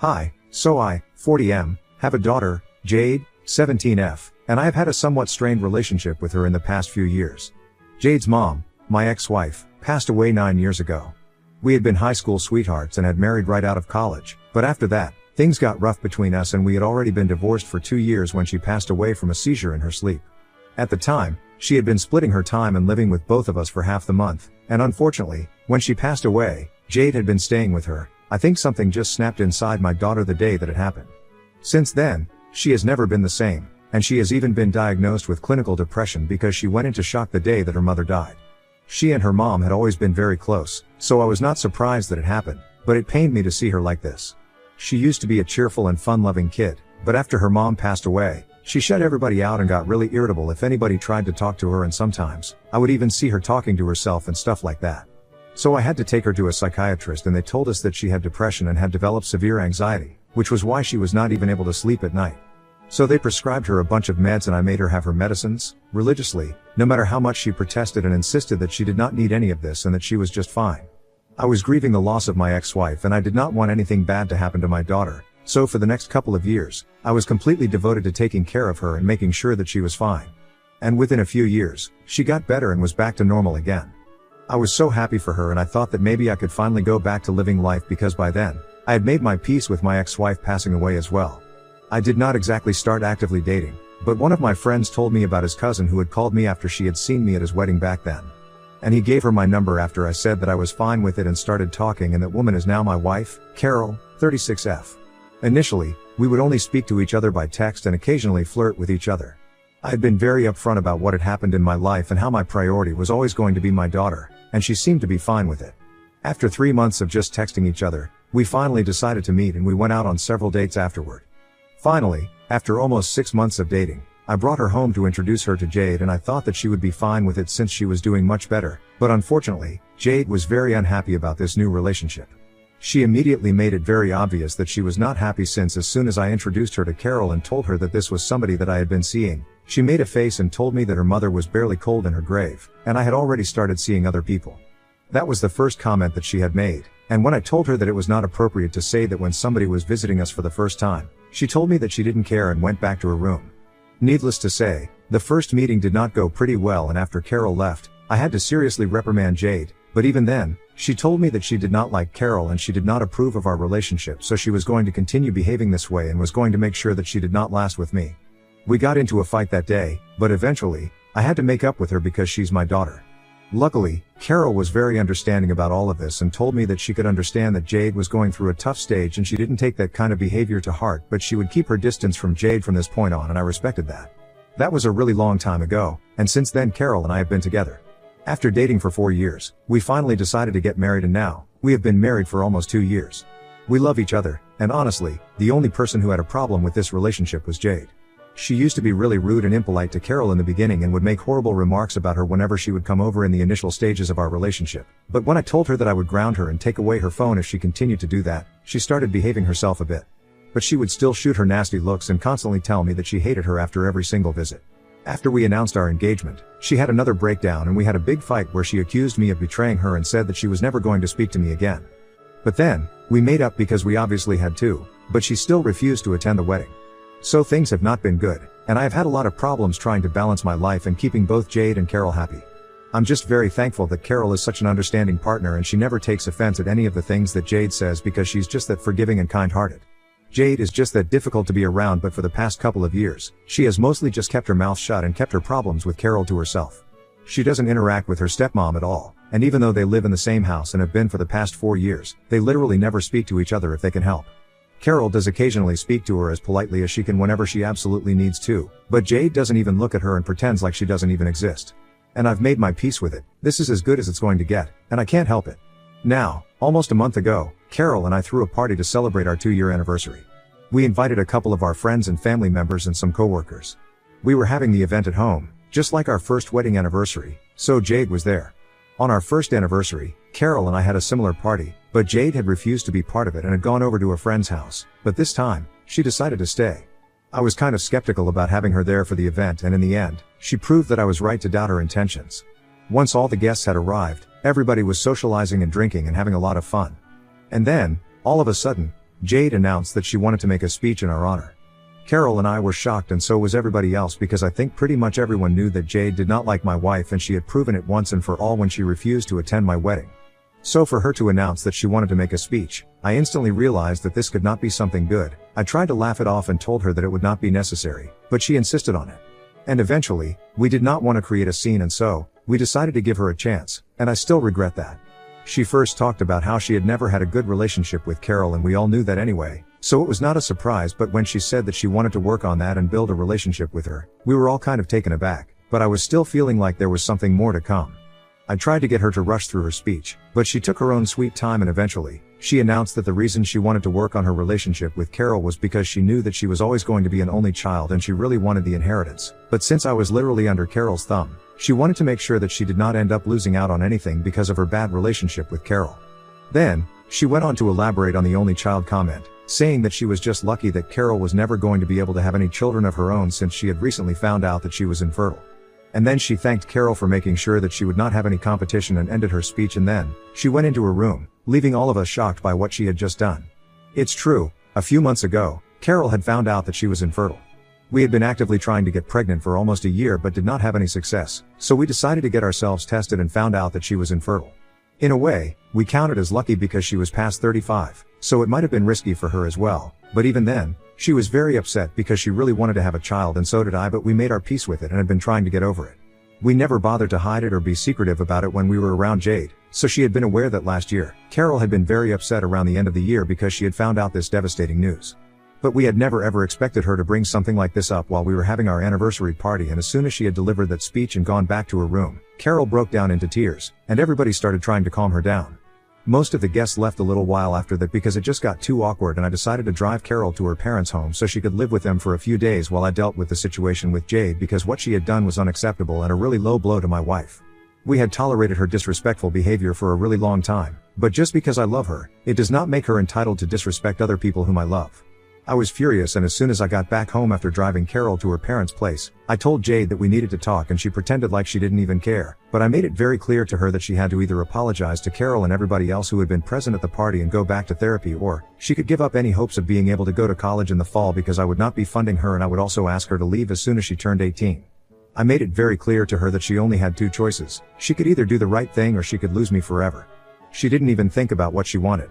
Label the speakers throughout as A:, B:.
A: Hi, so I, 40M, have a daughter, Jade, 17F, and I have had a somewhat strained relationship with her in the past few years. Jade's mom, my ex-wife, passed away 9 years ago. We had been high school sweethearts and had married right out of college, but after that, things got rough between us and we had already been divorced for 2 years when she passed away from a seizure in her sleep. At the time, she had been splitting her time and living with both of us for half the month, and unfortunately, when she passed away, Jade had been staying with her. I think something just snapped inside my daughter the day that it happened. Since then, she has never been the same, and she has even been diagnosed with clinical depression because she went into shock the day that her mother died. She and her mom had always been very close, so I was not surprised that it happened, but it pained me to see her like this. She used to be a cheerful and fun-loving kid, but after her mom passed away, she shut everybody out and got really irritable if anybody tried to talk to her, and sometimes, I would even see her talking to herself and stuff like that. So I had to take her to a psychiatrist and they told us that she had depression and had developed severe anxiety, which was why she was not even able to sleep at night. So they prescribed her a bunch of meds and I made her have her medicines, religiously, no matter how much she protested and insisted that she did not need any of this and that she was just fine. I was grieving the loss of my ex-wife and I did not want anything bad to happen to my daughter, so for the next couple of years, I was completely devoted to taking care of her and making sure that she was fine. And within a few years, she got better and was back to normal again. I was so happy for her and I thought that maybe I could finally go back to living life because by then, I had made my peace with my ex-wife passing away as well. I did not exactly start actively dating, but one of my friends told me about his cousin who had called me after she had seen me at his wedding back then. And he gave her my number after I said that I was fine with it and started talking, and that woman is now my wife, Carol, 36F. Initially, we would only speak to each other by text and occasionally flirt with each other. I had been very upfront about what had happened in my life and how my priority was always going to be my daughter, and she seemed to be fine with it. After 3 months of just texting each other, we finally decided to meet and we went out on several dates afterward. Finally, after almost 6 months of dating, I brought her home to introduce her to Jade and I thought that she would be fine with it since she was doing much better, but unfortunately, Jade was very unhappy about this new relationship. She immediately made it very obvious that she was not happy since as soon as I introduced her to Carol and told her that this was somebody that I had been seeing, she made a face and told me that her mother was barely cold in her grave, and I had already started seeing other people. That was the first comment that she had made, and when I told her that it was not appropriate to say that when somebody was visiting us for the first time, she told me that she didn't care and went back to her room. Needless to say, the first meeting did not go pretty well, and after Carol left, I had to seriously reprimand Jade, but even then, she told me that she did not like Carol and she did not approve of our relationship, so she was going to continue behaving this way and was going to make sure that she did not last with me. We got into a fight that day, but eventually, I had to make up with her because she's my daughter. Luckily, Carol was very understanding about all of this and told me that she could understand that Jade was going through a tough stage and she didn't take that kind of behavior to heart, but she would keep her distance from Jade from this point on, and I respected that. That was a really long time ago, and since then Carol and I have been together. After dating for 4 years, we finally decided to get married, and now, we have been married for almost 2 years. We love each other, and honestly, the only person who had a problem with this relationship was Jade. She used to be really rude and impolite to Carol in the beginning and would make horrible remarks about her whenever she would come over in the initial stages of our relationship. But when I told her that I would ground her and take away her phone if she continued to do that, she started behaving herself a bit. But she would still shoot her nasty looks and constantly tell me that she hated her after every single visit. After we announced our engagement, she had another breakdown and we had a big fight where she accused me of betraying her and said that she was never going to speak to me again. But then, we made up because we obviously had to, but she still refused to attend the wedding. So things have not been good, and I have had a lot of problems trying to balance my life and keeping both Jade and Carol happy. I'm just very thankful that Carol is such an understanding partner and she never takes offense at any of the things that Jade says because she's just that forgiving and kind-hearted. Jade is just that difficult to be around, but for the past couple of years, she has mostly just kept her mouth shut and kept her problems with Carol to herself. She doesn't interact with her stepmom at all, and even though they live in the same house and have been for the past 4 years, they literally never speak to each other if they can help. Carol does occasionally speak to her as politely as she can whenever she absolutely needs to, but Jade doesn't even look at her and pretends like she doesn't even exist. And I've made my peace with it. This is as good as it's going to get, and I can't help it. Now, almost a month ago, Carol and I threw a party to celebrate our 2-year anniversary. We invited a couple of our friends and family members and some coworkers. We were having the event at home, just like our first wedding anniversary, so Jade was there. On our first anniversary, Carol and I had a similar party, but Jade had refused to be part of it and had gone over to a friend's house, but this time, she decided to stay. I was kind of skeptical about having her there for the event, and in the end, she proved that I was right to doubt her intentions. Once all the guests had arrived, everybody was socializing and drinking and having a lot of fun. And then, all of a sudden, Jade announced that she wanted to make a speech in our honor. Carol and I were shocked, and so was everybody else, because I think pretty much everyone knew that Jade did not like my wife, and she had proven it once and for all when she refused to attend my wedding. So for her to announce that she wanted to make a speech, I instantly realized that this could not be something good. I tried to laugh it off and told her that it would not be necessary, but she insisted on it. And eventually, we did not want to create a scene, and so we decided to give her a chance, and I still regret that. She first talked about how she had never had a good relationship with Carol, and we all knew that anyway, so it was not a surprise. But when she said that she wanted to work on that and build a relationship with her, we were all kind of taken aback, but I was still feeling like there was something more to come. I tried to get her to rush through her speech, but she took her own sweet time, and eventually, she announced that the reason she wanted to work on her relationship with Carol was because she knew that she was always going to be an only child and she really wanted the inheritance. But since I was literally under Carol's thumb, she wanted to make sure that she did not end up losing out on anything because of her bad relationship with Carol. Then, she went on to elaborate on the only child comment, saying that she was just lucky that Carol was never going to be able to have any children of her own, since she had recently found out that she was infertile. And then she thanked Carol for making sure that she would not have any competition and ended her speech, and then she went into her room, leaving all of us shocked by what she had just done. It's true, a few months ago, Carol had found out that she was infertile. We had been actively trying to get pregnant for almost a year but did not have any success, so we decided to get ourselves tested and found out that she was infertile. In a way, we counted as lucky because she was past 35, so it might have been risky for her as well, but even then, she was very upset because she really wanted to have a child, and so did I, but we made our peace with it and had been trying to get over it. We never bothered to hide it or be secretive about it when we were around Jade, so she had been aware that last year, Carol had been very upset around the end of the year because she had found out this devastating news. But we had never ever expected her to bring something like this up while we were having our anniversary party, and as soon as she had delivered that speech and gone back to her room, Carol broke down into tears, and everybody started trying to calm her down. Most of the guests left a little while after that because it just got too awkward, and I decided to drive Carol to her parents' home so she could live with them for a few days while I dealt with the situation with Jade, because what she had done was unacceptable and a really low blow to my wife. We had tolerated her disrespectful behavior for a really long time, but just because I love her, it does not make her entitled to disrespect other people whom I love. I was furious, and as soon as I got back home after driving Carol to her parents' place, I told Jade that we needed to talk, and she pretended like she didn't even care, but I made it very clear to her that she had to either apologize to Carol and everybody else who had been present at the party and go back to therapy, or she could give up any hopes of being able to go to college in the fall, because I would not be funding her, and I would also ask her to leave as soon as she turned 18. I made it very clear to her that she only had two choices. She could either do the right thing or she could lose me forever. She didn't even think about what she wanted.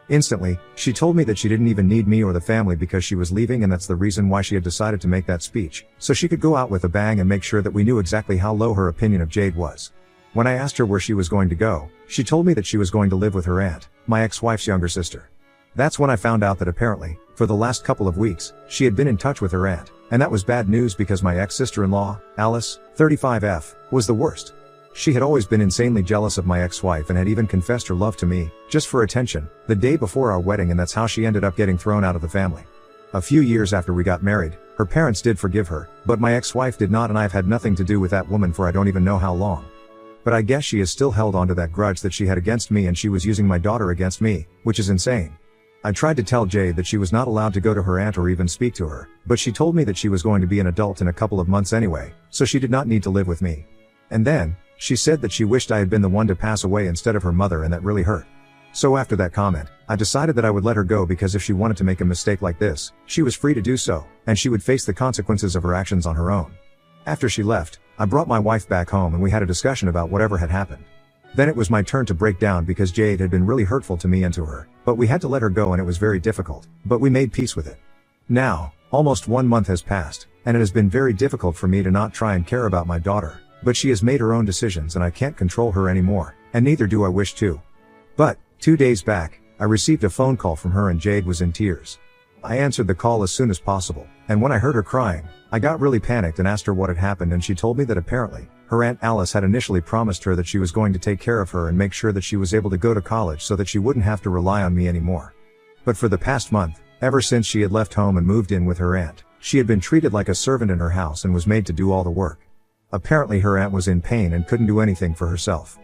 A: Instantly, she told me that she didn't even need me or the family because she was leaving, and that's the reason why she had decided to make that speech, so she could go out with a bang and make sure that we knew exactly how low her opinion of Jade was. When I asked her where she was going to go, she told me that she was going to live with her aunt, my ex-wife's younger sister. That's when I found out that apparently, for the last couple of weeks, she had been in touch with her aunt, and that was bad news because my ex-sister-in-law, Alice, 35F, was the worst. She had always been insanely jealous of my ex-wife and had even confessed her love to me, just for attention, the day before our wedding, and that's how she ended up getting thrown out of the family. A few years after we got married, her parents did forgive her, but my ex-wife did not, and I've had nothing to do with that woman for I don't even know how long. But I guess she has still held on to that grudge that she had against me, and she was using my daughter against me, which is insane. I tried to tell Jade that she was not allowed to go to her aunt or even speak to her, but she told me that she was going to be an adult in a couple of months anyway, so she did not need to live with me. And then, she said that she wished I had been the one to pass away instead of her mother, and that really hurt. So after that comment, I decided that I would let her go, because if she wanted to make a mistake like this, she was free to do so, and she would face the consequences of her actions on her own. After she left, I brought my wife back home and we had a discussion about whatever had happened. Then it was my turn to break down because Jade had been really hurtful to me and to her, but we had to let her go, and it was very difficult, but we made peace with it. Now, almost 1 month has passed, and it has been very difficult for me to not try and care about my daughter. But she has made her own decisions and I can't control her anymore, and neither do I wish to. But, 2 days back, I received a phone call from her and Jade was in tears. I answered the call as soon as possible, and when I heard her crying, I got really panicked and asked her what had happened, and she told me that apparently, her Aunt Alice had initially promised her that she was going to take care of her and make sure that she was able to go to college so that she wouldn't have to rely on me anymore. But for the past month, ever since she had left home and moved in with her aunt, she had been treated like a servant in her house and was made to do all the work. Apparently her aunt was in pain and couldn't do anything for herself.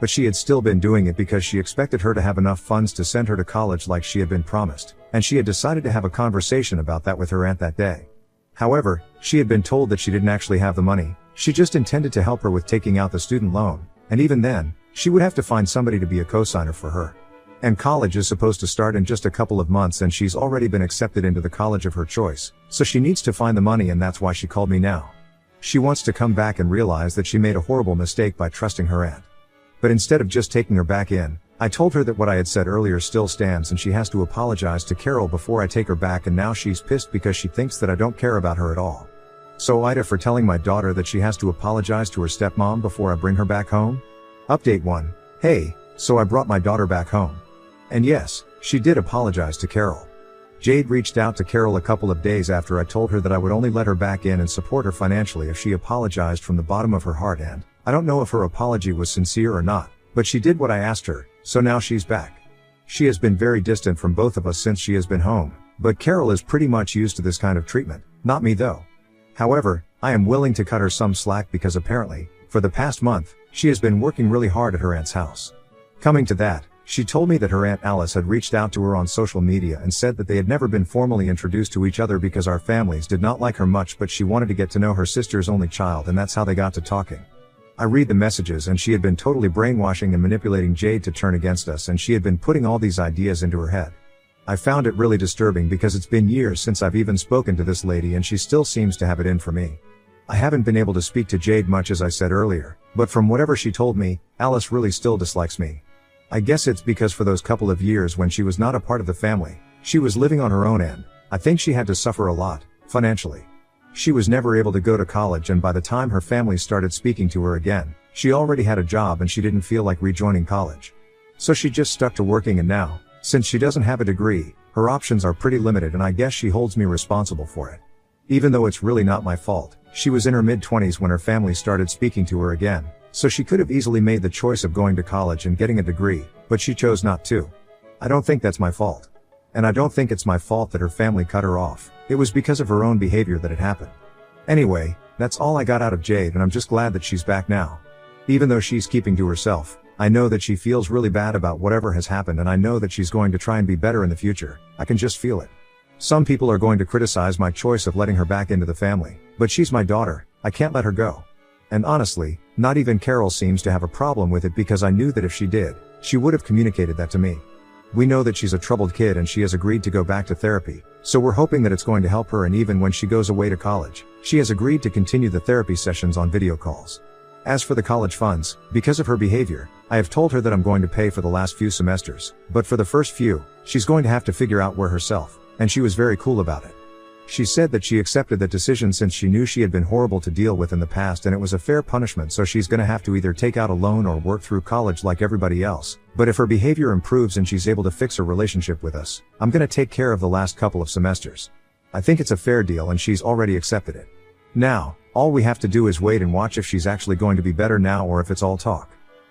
A: But she had still been doing it because she expected her to have enough funds to send her to college like she had been promised, and she had decided to have a conversation about that with her aunt that day. However, she had been told that she didn't actually have the money, she just intended to help her with taking out the student loan, and even then, she would have to find somebody to be a co-signer for her. And college is supposed to start in just a couple of months and she's already been accepted into the college of her choice, so she needs to find the money and that's why she called me now. She wants to come back and realize that she made a horrible mistake by trusting her aunt. But instead of just taking her back in, I told her that what I had said earlier still stands and she has to apologize to Carol before I take her back, and now she's pissed because she thinks that I don't care about her at all. So Ida for telling my daughter that she has to apologize to her stepmom before I bring her back home? Update 1. Hey, so I brought my daughter back home. And yes, she did apologize to Carol. Jade reached out to Carol a couple of days after I told her that I would only let her back in and support her financially if she apologized from the bottom of her heart, and I don't know if her apology was sincere or not, but she did what I asked her, so now she's back. She has been very distant from both of us since she has been home, but Carol is pretty much used to this kind of treatment, not me though. However, I am willing to cut her some slack because apparently, for the past month, she has been working really hard at her aunt's house. Coming to that, she told me that her Aunt Alice had reached out to her on social media and said that they had never been formally introduced to each other because our families did not like her much, but she wanted to get to know her sister's only child, and that's how they got to talking. I read the messages and she had been totally brainwashing and manipulating Jade to turn against us, and she had been putting all these ideas into her head. I found it really disturbing because it's been years since I've even spoken to this lady and she still seems to have it in for me. I haven't been able to speak to Jade much as I said earlier, but from whatever she told me, Alice really still dislikes me. I guess it's because for those couple of years when she was not a part of the family, she was living on her own, and I think she had to suffer a lot, financially. She was never able to go to college, and by the time her family started speaking to her again, she already had a job and she didn't feel like rejoining college. So she just stuck to working, and now, since she doesn't have a degree, her options are pretty limited, and I guess she holds me responsible for it. Even though it's really not my fault, she was in her mid-20s when her family started speaking to her again, so she could have easily made the choice of going to college and getting a degree, but she chose not to. I don't think that's my fault. And I don't think it's my fault that her family cut her off. It was because of her own behavior that it happened. Anyway, that's all I got out of Jade, and I'm just glad that she's back now. Even though she's keeping to herself, I know that she feels really bad about whatever has happened, and I know that she's going to try and be better in the future. I can just feel it. Some people are going to criticize my choice of letting her back into the family, but she's my daughter, I can't let her go. And honestly, not even Carol seems to have a problem with it, because I knew that if she did, she would have communicated that to me. We know that she's a troubled kid and she has agreed to go back to therapy, so we're hoping that it's going to help her, and even when she goes away to college, she has agreed to continue the therapy sessions on video calls. As for the college funds, because of her behavior, I have told her that I'm going to pay for the last few semesters, but for the first few, she's going to have to figure out where herself, and she was very cool about it. She said that she accepted that decision since she knew she had been horrible to deal with in the past, and it was a fair punishment, so she's gonna have to either take out a loan or work through college like everybody else. But if her behavior improves and she's able to fix her relationship with us, I'm gonna take care of the last couple of semesters. I think it's a fair deal and she's already accepted it. Now, all we have to do is wait and watch if she's actually going to be better now or if it's all talk.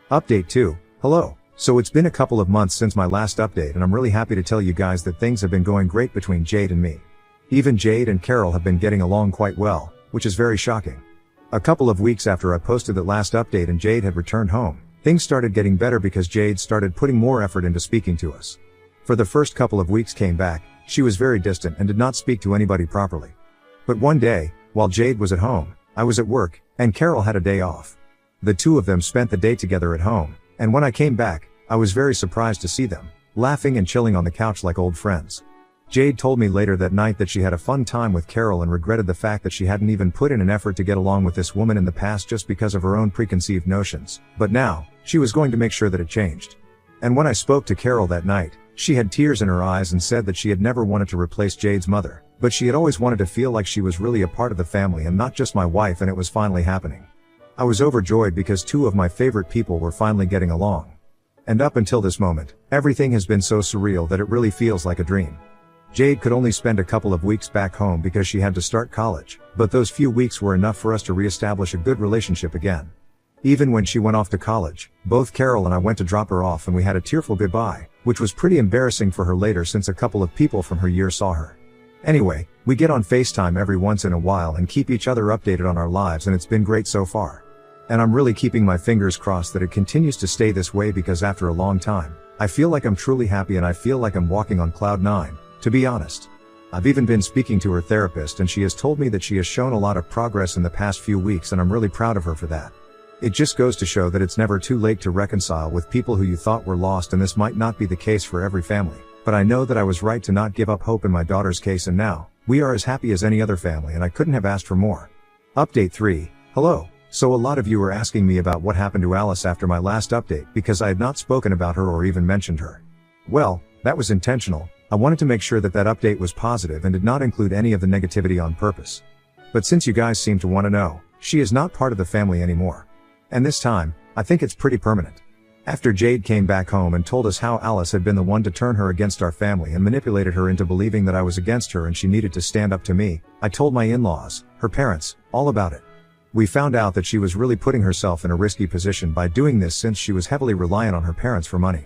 A: Update 2. Hello. So it's been a couple of months since my last update, and I'm really happy to tell you guys that things have been going great between Jade and me. Even Jade and Carol have been getting along quite well, which is very shocking. A couple of weeks after I posted that last update and Jade had returned home, things started getting better because Jade started putting more effort into speaking to us. For the first couple of weeks came back, she was very distant and did not speak to anybody properly. But one day, while Jade was at home, I was at work, and Carol had a day off. The two of them spent the day together at home, and when I came back, I was very surprised to see them, laughing and chilling on the couch like old friends. Jade told me later that night that she had a fun time with Carol and regretted the fact that she hadn't even put in an effort to get along with this woman in the past just because of her own preconceived notions, but now, she was going to make sure that it changed. And when I spoke to Carol that night, she had tears in her eyes and said that she had never wanted to replace Jade's mother, but she had always wanted to feel like she was really a part of the family and not just my wife, and it was finally happening. I was overjoyed because two of my favorite people were finally getting along. And up until this moment, everything has been so surreal that it really feels like a dream. Jade could only spend a couple of weeks back home because she had to start college, but those few weeks were enough for us to reestablish a good relationship again. Even when she went off to college, both Carol and I went to drop her off and we had a tearful goodbye, which was pretty embarrassing for her later since a couple of people from her year saw her. Anyway, we get on FaceTime every once in a while and keep each other updated on our lives, and it's been great so far. And I'm really keeping my fingers crossed that it continues to stay this way, because after a long time, I feel like I'm truly happy and I feel like I'm walking on cloud 9. To be honest. I've even been speaking to her therapist and she has told me that she has shown a lot of progress in the past few weeks, and I'm really proud of her for that. It just goes to show that it's never too late to reconcile with people who you thought were lost, and this might not be the case for every family, but I know that I was right to not give up hope in my daughter's case, and now, we are as happy as any other family, and I couldn't have asked for more. Update 3. Hello. So a lot of you were asking me about what happened to Alice after my last update because I had not spoken about her or even mentioned her. Well, that was intentional. I wanted to make sure that that update was positive and did not include any of the negativity on purpose. But since you guys seem to want to know, she is not part of the family anymore. And this time, I think it's pretty permanent. After Jade came back home and told us how Alice had been the one to turn her against our family and manipulated her into believing that I was against her and she needed to stand up to me, I told my in-laws, her parents, all about it. We found out that she was really putting herself in a risky position by doing this since she was heavily reliant on her parents for money.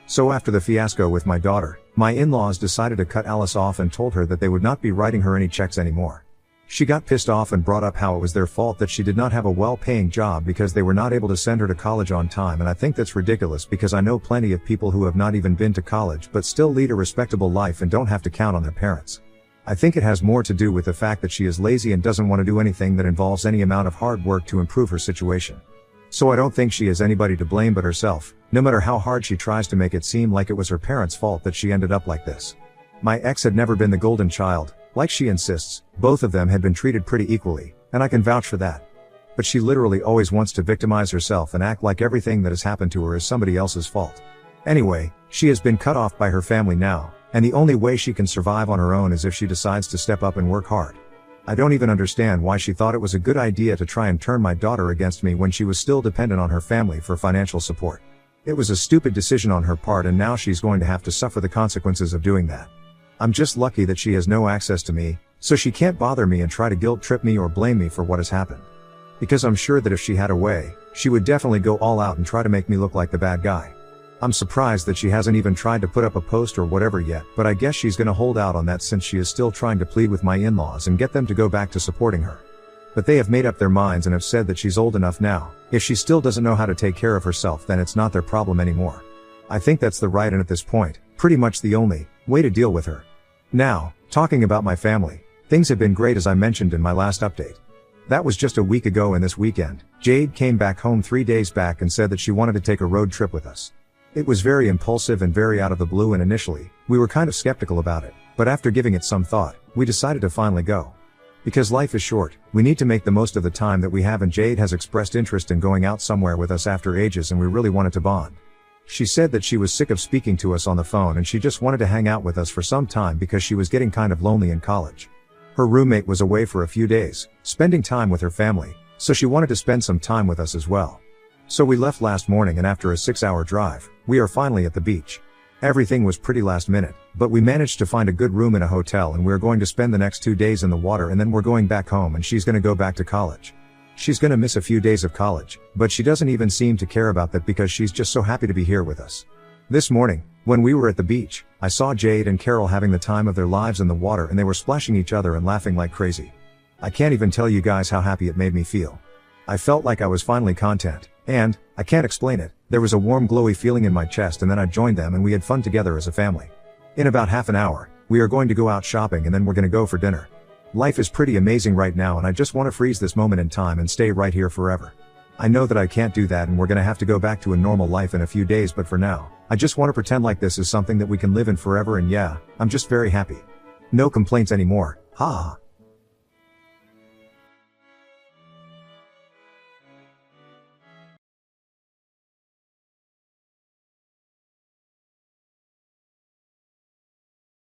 A: So after the fiasco with my daughter, my in-laws decided to cut Alice off and told her that they would not be writing her any checks anymore. She got pissed off and brought up how it was their fault that she did not have a well-paying job because they were not able to send her to college on time, and I think that's ridiculous because I know plenty of people who have not even been to college but still lead a respectable life and don't have to count on their parents. I think it has more to do with the fact that she is lazy and doesn't want to do anything that involves any amount of hard work to improve her situation. So I don't think she has anybody to blame but herself, no matter how hard she tries to make it seem like it was her parents' fault that she ended up like this. My ex had never been the golden child, like she insists. Both of them had been treated pretty equally, and I can vouch for that. But she literally always wants to victimize herself and act like everything that has happened to her is somebody else's fault. Anyway, she has been cut off by her family now, and the only way she can survive on her own is if she decides to step up and work hard. I don't even understand why she thought it was a good idea to try and turn my daughter against me when she was still dependent on her family for financial support. It was a stupid decision on her part, and now she's going to have to suffer the consequences of doing that. I'm just lucky that she has no access to me, so she can't bother me and try to guilt trip me or blame me for what has happened. Because I'm sure that if she had a way, she would definitely go all out and try to make me look like the bad guy. I'm surprised that she hasn't even tried to put up a post or whatever yet, but I guess she's gonna hold out on that since she is still trying to plead with my in-laws and get them to go back to supporting her. But they have made up their minds and have said that she's old enough now. If she still doesn't know how to take care of herself, then it's not their problem anymore. I think that's the right and at this point, pretty much the only way to deal with her. Now, talking about my family, things have been great as I mentioned in my last update. That was just a week ago, and this weekend, Jade came back home 3 days back and said that she wanted to take a road trip with us. It was very impulsive and very out of the blue, and initially, we were kind of skeptical about it, but after giving it some thought, we decided to finally go. Because life is short, we need to make the most of the time that we have, and Jade has expressed interest in going out somewhere with us after ages, and we really wanted to bond. She said that she was sick of speaking to us on the phone and she just wanted to hang out with us for some time because she was getting kind of lonely in college. Her roommate was away for a few days, spending time with her family, so she wanted to spend some time with us as well. So we left last morning, and after a 6-hour drive, we are finally at the beach. Everything was pretty last minute, but we managed to find a good room in a hotel, and we're going to spend the next 2 days in the water, and then we're going back home, and she's gonna go back to college. She's gonna miss a few days of college, but she doesn't even seem to care about that because she's just so happy to be here with us. This morning, when we were at the beach, I saw Jade and Carol having the time of their lives in the water, and they were splashing each other and laughing like crazy. I can't even tell you guys how happy it made me feel. I felt like I was finally content, and, I can't explain it, there was a warm glowy feeling in my chest, and then I joined them and we had fun together as a family. In about half an hour, we are going to go out shopping and then we're gonna go for dinner. Life is pretty amazing right now, and I just want to freeze this moment in time and stay right here forever. I know that I can't do that and we're gonna have to go back to a normal life in a few days, but for now, I just want to pretend like this is something that we can live in forever, and yeah, I'm just very happy. No complaints anymore, haha.